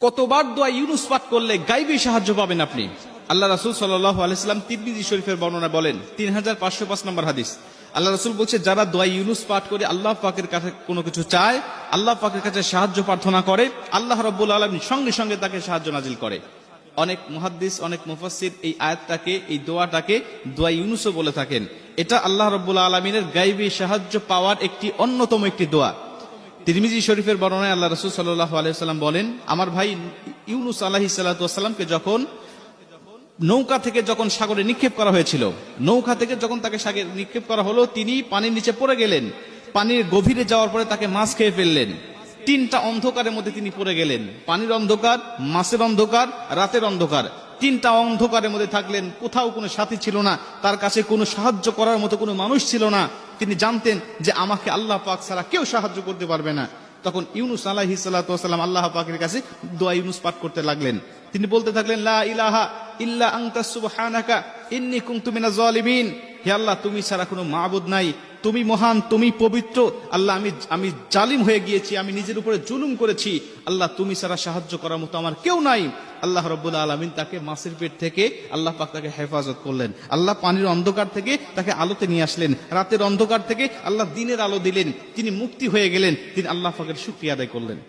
কতবার দোয়া ইউনুস পাঠ করলে গাইবী সাহায্য পাবেন আপনি। আল্লাহ রাসূল সাল্লাল্লাহু আলাইহি সাল্লাম তিরমিজি শরীফের বর্ণনা বলেন 3505 নম্বর হাদিস, আল্লাহ রাসূল বলছে যারা দোয়া ইউনুস পাঠ করে আল্লাহ পাকের কাছে কোনো কিছু চায়, আল্লাহ পাকের কাছে সাহায্য প্রার্থনা করে, আল্লাহ রাব্বুল আলামিন সঙ্গে সঙ্গে তাকে সাহায্য নাজিল করে। অনেক মুহাদ্দিস, অনেক মুফাসসির এই আয়াতটাকে, এই দোয়াটাকে দোয়া ইউনুসও বলে থাকেন। এটা আল্লাহ রাব্বুল আলামিনের গায়বী সাহায্য পাওয়ার একটি অন্যতম একটি দোয়া। তিরমিজি শরীফের বর্ণনায় আল্লাহ রাসূল সাল্লাল্লাহু আলাইহি ওয়াসাল্লাম বলেন, আমার ভাই ইউনুস আলাইহিস সালাতু ওয়াসসালামকে যখন নৌকা থেকে যখন সাগরে নিক্ষেপ করা হয়েছিল, নৌকা থেকে যখন তাকে সাগরে নিক্ষেপ করা হলো, তিনি পানির নিচে পড়ে গেলেন। পানির গভীরে যাওয়ার পরে তাকে মাছ খেয়ে ফেললেন। তিনটা অন্ধকারের মধ্যে তিনি পড়ে গেলেন, পানির অন্ধকার, মাছের অন্ধকার, রাতের অন্ধকার। তিনটা অন্ধকারের মধ্যে থাকলেন, কোথাও কোনো সাথী ছিল না, তার কাছে কোনো সাহায্য করার মতো কোনো মানুষ ছিল না। তিনি জানতেন যে আমাকে আল্লাহ পাক ছাড়া কেউ সাহায্য করতে পারবে না। তখন ইউনুস আলাইহিস সালাতু ওয়াসসালাম আল্লাহ পাকের কাছে দোয়া ইউনুস পাঠ করতে লাগলেন। তিনি বলতে থাকলেন, লা ইলাহা ইল্লা আনতা সুবহানাকা ইন্নী কুনতু মিনাজ জালিমিন। হে আল্লাহ, তুমি ছাড়া কোনো মাবুদ নাই, তুমি মহান, তুমি পবিত্র। আল্লাহ, আমি জালিম হয়ে গিয়েছি, আমি নিজের উপরে জুলুম করেছি। আল্লাহ, তুমি ছাড়া সাহায্য করার মতো আমার কেউ নাই। আল্লাহ রাব্বুল আলামিন তাকে মাছের পেট থেকে আল্লাহ পাক তাকে হেফাজত করলেন। আল্লাহ পানির অন্ধকার থেকে তাকে আলোতে নিয়ে আসলেন, রাতের অন্ধকার থেকে আল্লাহ দিনের আলো দিলেন। তিনি মুক্তি হয়ে গেলেন, তিনি আল্লাহ পাকের শুকরিয়া আদায় করলেন।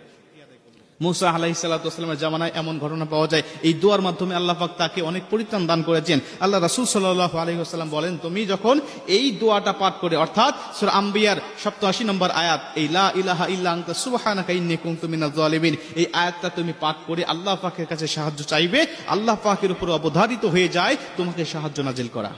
মুসা আলাইহিস সালাতু ওয়াসসালামের জামানায় এমন ঘটনা পাওয়া যায়, এই দোয়ার মাধ্যমে আল্লাহ পাক তাকে অনেক পরিত্রাণ দান করেছেন। আল্লাহ রাসূল সাল্লাল্লাহু আলাইহি ওয়াসাল্লাম বলেন, তুমি যখন এই দোয়াটা পাঠ করে, অর্থাৎ সূরা আম্বিয়ার 87 নম্বর আয়াত, এই লা ইলাহা ইল্লা আনতা সুবহানাকা ইন্নী কুনতু মিনাজ জালিমিন, এই আয়াতটা তুমি পাঠ করে আল্লাহ পাকের কাছে সাহায্য চাইবে, আল্লাহ পাকের উপর অবধারিত হয়ে যায় তোমাকে সাহায্য নাজিল করা।